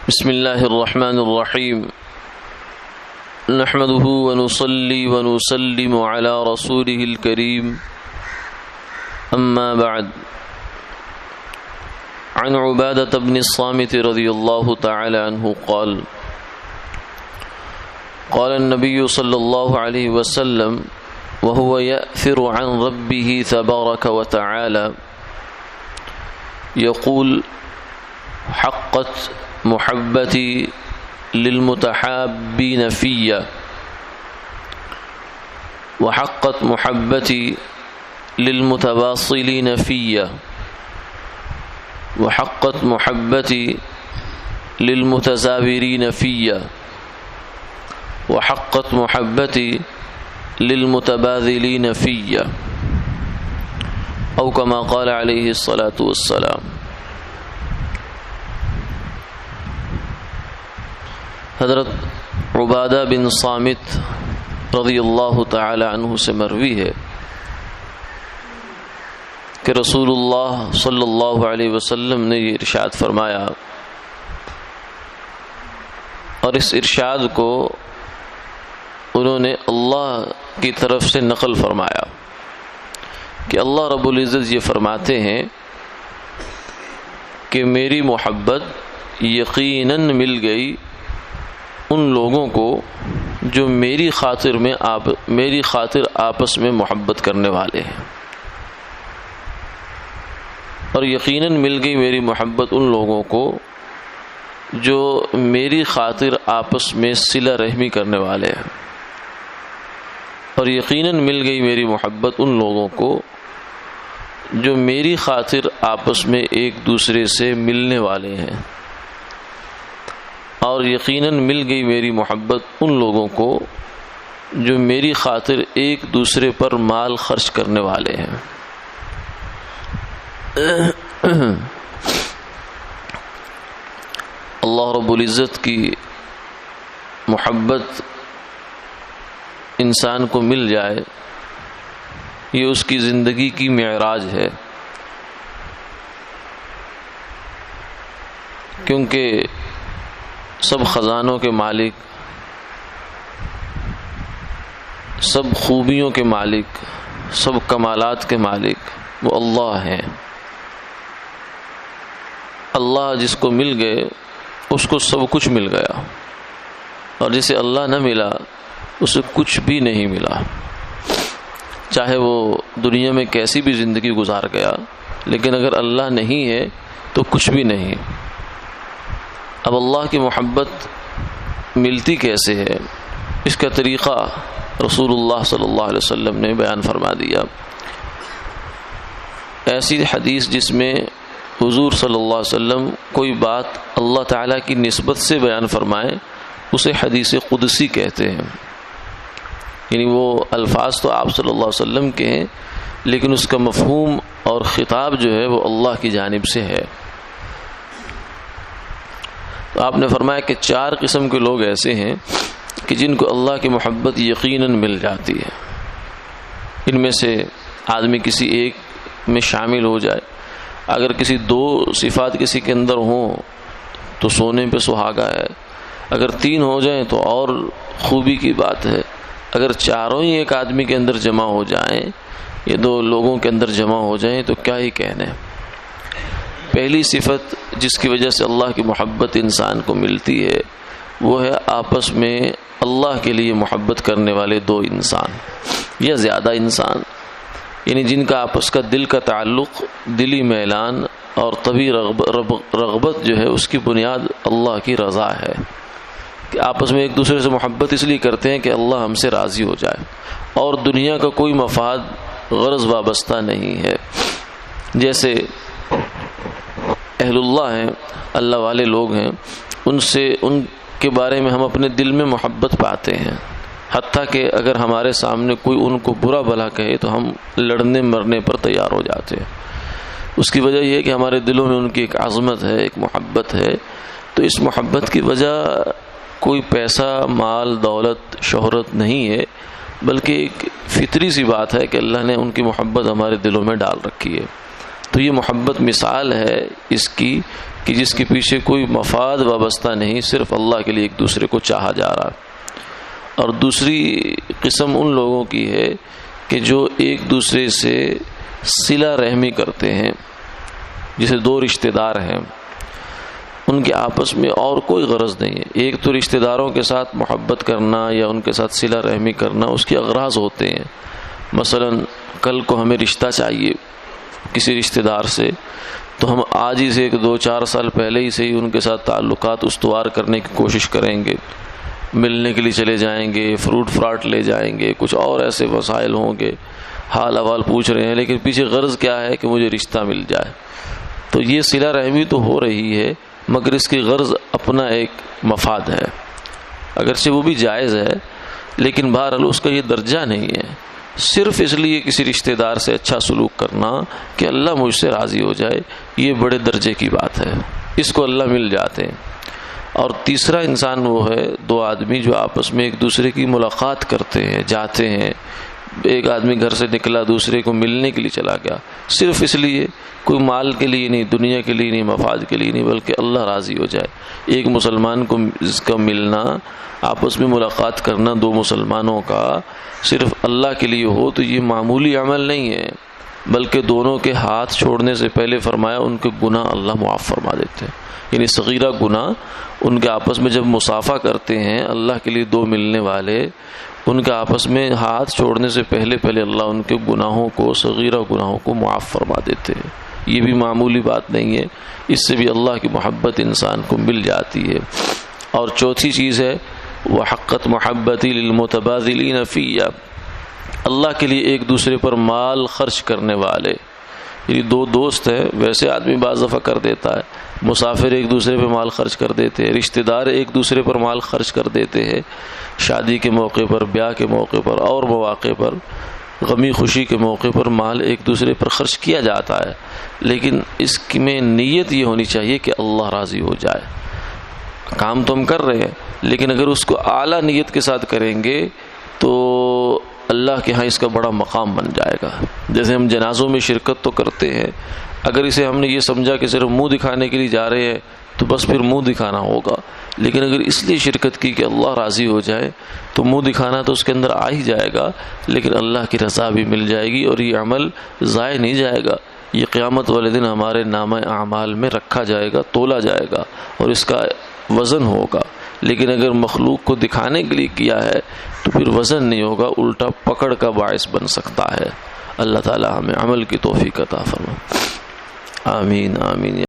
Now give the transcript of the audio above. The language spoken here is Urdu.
بسم الله الرحمن الرحيم. نحمده ونصلي ونسلم على رسوله الكريم. أما بعد، عن عبادة بن الصامت رضي الله تعالى عنه قال: قال النبي صلى الله عليه وسلم وهو يأثر عن ربه تبارك وتعالى يقول: حقت محبتي للمتحابين في، وحقت محبتي للمتواصلين في، وحقت محبتي للمتزاورين في، وحقت محبتي للمتباذلين في، أو كما قال عليه الصلاة والسلام. حضرت عبادہ بن صامت رضی اللہ تعالی عنہ سے مروی ہے کہ رسول اللہ صلی اللہ علیہ وسلم نے یہ ارشاد فرمایا، اور اس ارشاد کو انہوں نے اللہ کی طرف سے نقل فرمایا کہ اللہ رب العزت یہ فرماتے ہیں کہ میری محبت یقیناً مل گئی ان لوگوں کو جو میری خاطر آپس میں محبت کرنے والے ہیں، اور یقیناً مل گئی میری محبت ان لوگوں کو جو میری خاطر آپس میں صلہ رحمی کرنے والے ہیں، اور یقیناً مل گئی میری محبت ان لوگوں کو جو میری خاطر آپس میں ایک دوسرے سے ملنے والے ہیں، اور یقیناً مل گئی میری محبت ان لوگوں کو جو میری خاطر ایک دوسرے پر مال خرچ کرنے والے ہیں۔ اللہ رب العزت کی محبت انسان کو مل جائے، یہ اس کی زندگی کی معراج ہے، کیونکہ سب خزانوں کے مالک، سب خوبیوں کے مالک، سب کمالات کے مالک وہ اللہ ہیں۔ اللہ جس کو مل گئے اس کو سب کچھ مل گیا، اور جسے اللہ نہ ملا اسے کچھ بھی نہیں ملا، چاہے وہ دنیا میں کیسی بھی زندگی گزار گیا، لیکن اگر اللہ نہیں ہے تو کچھ بھی نہیں۔ اب اللہ کی محبت ملتی کیسے ہے، اس کا طریقہ رسول اللہ صلی اللہ علیہ وسلم نے بیان فرما دیا۔ ایسی حدیث جس میں حضور صلی اللہ علیہ وسلم کوئی بات اللہ تعالیٰ کی نسبت سے بیان فرمائے اسے حدیث قدسی کہتے ہیں، یعنی وہ الفاظ تو آپ صلی اللہ علیہ وسلم کے ہیں لیکن اس کا مفہوم اور خطاب جو ہے وہ اللہ کی جانب سے ہے۔ تو آپ نے فرمایا کہ 4 قسم کے لوگ ایسے ہیں کہ جن کو اللہ کی محبت یقیناً مل جاتی ہے۔ ان میں سے آدمی کسی ایک میں شامل ہو جائے، اگر کسی 2 صفات کسی کے اندر ہوں تو سونے پہ سہاگا ہے، اگر 3 ہو جائیں تو اور خوبی کی بات ہے، اگر 4 ہی ایک آدمی کے اندر جمع ہو جائیں یا 2 لوگوں کے اندر جمع ہو جائیں تو کیا ہی کہنے۔ پہلی صفت جس کی وجہ سے اللہ کی محبت انسان کو ملتی ہے وہ ہے آپس میں اللہ کے لیے محبت کرنے والے 2 انسان یا زیادہ انسان، یعنی جن کا آپس کا دل کا تعلق، دلی میلان اور طبی رغبت جو ہے اس کی بنیاد اللہ کی رضا ہے، کہ آپس میں ایک دوسرے سے محبت اس لیے کرتے ہیں کہ اللہ ہم سے راضی ہو جائے، اور دنیا کا کوئی مفاد غرض وابستہ نہیں ہے۔ جیسے اہل اللہ ہیں، اللہ والے لوگ ہیں، ان کے بارے میں ہم اپنے دل میں محبت پاتے ہیں، حتیٰ کہ اگر ہمارے سامنے کوئی ان کو برا بھلا کہے تو ہم لڑنے مرنے پر تیار ہو جاتے ہیں۔ اس کی وجہ یہ ہے کہ ہمارے دلوں میں ان کی ایک عظمت ہے، ایک محبت ہے۔ تو اس محبت کی وجہ کوئی پیسہ، مال، دولت، شہرت نہیں ہے، بلکہ ایک فطری سی بات ہے کہ اللہ نے ان کی محبت ہمارے دلوں میں ڈال رکھی ہے۔ تو یہ محبت مثال ہے اس کی کہ جس کے پیچھے کوئی مفاد وابستہ نہیں، صرف اللہ کے لیے ایک دوسرے کو چاہا جا رہا ہے۔ اور دوسری قسم ان لوگوں کی ہے کہ جو ایک دوسرے سے صلہ رحمی کرتے ہیں، جیسے دو رشتہ دار ہیں، ان کے آپس میں اور کوئی غرض نہیں ہے۔ ایک تو رشتہ داروں کے ساتھ محبت کرنا یا ان کے ساتھ صلہ رحمی کرنا اس کے اغراض ہوتے ہیں۔ مثلا کل کو ہمیں رشتہ چاہیے کسی رشتہ دار سے، تو ہم آج ہی سے 2-4 سال پہلے ہی سے ہی ان کے ساتھ تعلقات استوار کرنے کی کوشش کریں گے، ملنے کے لیے چلے جائیں گے، فروٹ فراٹ لے جائیں گے، کچھ اور ایسے وسائل ہوں گے، حال احوال پوچھ رہے ہیں، لیکن پیچھے غرض کیا ہے کہ مجھے رشتہ مل جائے۔ تو یہ صلہ رحمی تو ہو رہی ہے، مگر اس کی غرض اپنا ایک مفاد ہے، اگرچہ وہ بھی جائز ہے، لیکن بہرحال اس کا یہ درجہ نہیں ہے۔ صرف اس لیے کسی رشتہ دار سے اچھا سلوک کرنا کہ اللہ مجھ سے راضی ہو جائے، یہ بڑے درجے کی بات ہے، اس کو اللہ مل جاتے ہیں۔ اور تیسرا انسان وہ ہے، دو آدمی جو آپس میں ایک دوسرے کی ملاقات کرتے ہیں، جاتے ہیں، ایک آدمی گھر سے نکلا دوسرے کو ملنے کے لیے چلا گیا، صرف اس لیے، کوئی مال کے لیے نہیں، دنیا کے لیے نہیں، مفاد کے لیے نہیں، بلکہ اللہ راضی ہو جائے۔ ایک مسلمان کو اس کا ملنا، آپس میں ملاقات کرنا دو مسلمانوں کا صرف اللہ کے لیے ہو تو یہ معمولی عمل نہیں ہے، بلکہ دونوں کے ہاتھ چھوڑنے سے پہلے فرمایا ان کے گناہ اللہ معاف فرما دیتے ہیں۔ یعنی صغیرہ گناہ ان کے آپس میں جب مصافحہ کرتے ہیں اللہ کے لیے دو ملنے والے، ان کے آپس میں ہاتھ چھوڑنے سے پہلے اللہ ان کے گناہوں کو، صغیرہ گناہوں کو معاف فرما دیتے ہیں۔ یہ بھی معمولی بات نہیں ہے، اس سے بھی اللہ کی محبت انسان کو مل جاتی ہے۔ اور چوتھی چیز ہے وحقت محبتی للمتبادلین فیہ، اللہ کے لیے ایک دوسرے پر مال خرچ کرنے والے، یعنی دو دوست ہیں، ویسے آدمی بعض دفعہ کر دیتا ہے، مسافر ایک دوسرے پہ مال خرچ کر دیتے ہیں، رشتہ دار ایک دوسرے پر مال خرچ کر دیتے ہیں، شادی کے موقع پر، بیاہ کے موقع پر اور مواقع پر، غمی خوشی کے موقع پر مال ایک دوسرے پر خرچ کیا جاتا ہے، لیکن اس میں نیت یہ ہونی چاہیے کہ اللہ راضی ہو جائے۔ کام تو ہم کر رہے ہیں، لیکن اگر اس کو اعلیٰ نیت کے ساتھ کریں گے تو اللہ کے ہاں اس کا بڑا مقام بن جائے گا۔ جیسے ہم جنازوں میں شرکت تو کرتے ہیں، اگر اسے ہم نے یہ سمجھا کہ صرف منہ دکھانے کے لیے جا رہے ہیں تو بس پھر منہ دکھانا ہوگا، لیکن اگر اس لیے شرکت کی کہ اللہ راضی ہو جائے تو منہ دکھانا تو اس کے اندر آ ہی جائے گا، لیکن اللہ کی رضا بھی مل جائے گی، اور یہ عمل ضائع نہیں جائے گا، یہ قیامت والے دن ہمارے نامہ اعمال میں رکھا جائے گا، تولا جائے گا اور اس کا وزن ہوگا۔ لیکن اگر مخلوق کو دکھانے کے لیے کیا ہے تو پھر وزن نہیں ہوگا، الٹا پکڑ کا باعث بن سکتا ہے۔ اللہ تعالی ہمیں عمل کی توفیق عطا فرمائے، آمین آمین۔